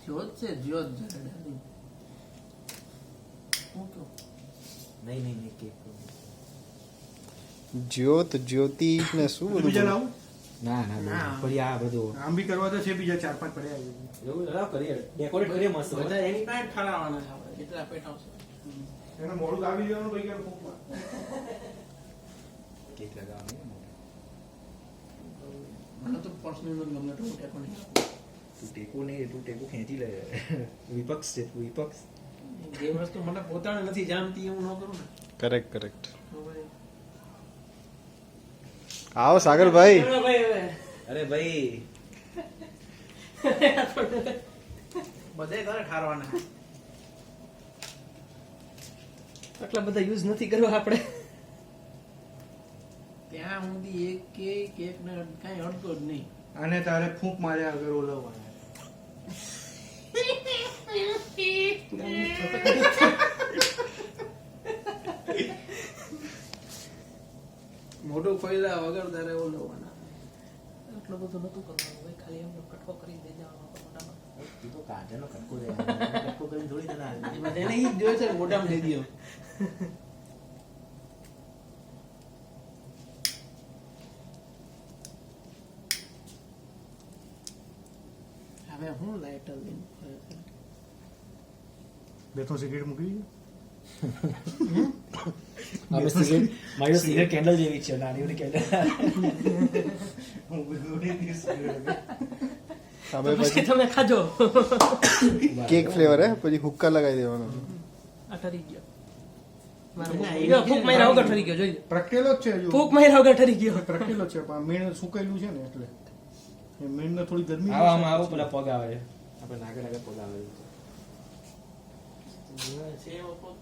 જ્યોત છે જ્યોત જડે હું તો નહીં કેક જ્યોત જ્યોતિ ને શું બીજા બધું લાવું ના પડી આ બધું આમ બી કરવા તો છે બીજા 4-5 પડ્યા એવું લાવ કરીએ ડેકોરેટ કરીએ મસ્ત બધા એની પાસે ઠાલવાના છે આપણે એટલા પેટ આવશે એને મોડું આવી દેવાનું ભાઈ કે ફૂંકમાં કેક લગાવવાનું મને તો પર્સનલ ગમે તો ટેકો નહીં તું ટેકો ખેંચી લે વિપક્ષ છે તું વિપક્ષ જે વસ્તુ મને પોતાને નથી જાણતી હું ન કરું ને કરેક્ટ કરેક્ટ તો ભાઈ આવો સાગરભાઈ ચલો ભાઈ હવે અરે ભાઈ બધે તારે ઠારવાના આટલા બધા યુઝ નથી કરવા આપણે ત્યાં સુધી એક કેક ને કાંઈ અડતો જ નહીં આને તારે ફૂંક માર્યા વગર ઓલવવાના મોટું ખોલ્યા વગર તારે ઓલવવાના એટલું બધું નતું કરવાનું ભાઈ ખાલી એમ કટકો કરી દે જવાનો મોટામાં તું તો કાઢેલો કટકો દે કટકો કરીને થોડી ના એમાં એને ઈ જ જોયે છે મોટામાં દઈ દો હવે હું લાઇટર લઈને બે તો સિગરેટ મૂકી આપણે સિગરેટ મારી સિગરેટ કેન્ડલ જેવી છે નાની એવી કેન્ડલ હવે પછી પછી તમે ખાજો કેક ફ્લેવર હે પછી હુક્કા લગાવી દેવાનો આ ઠરી ગયો મારો ફૂક માર્યા વગર ઠરી ગયો જોઈ લો. પ્રકેલો જ છે હજુ ફૂક માર્યા વગર ઠરી ગયો પ્રકેલો જ છે પણ મીણ સુકાયેલું છે ને એટલે એ મીણને થોડી ગરમી આવામાં આવો પેલા પગ આવે છે આપણે નાગે પગ આવે છે છે એવો પગ.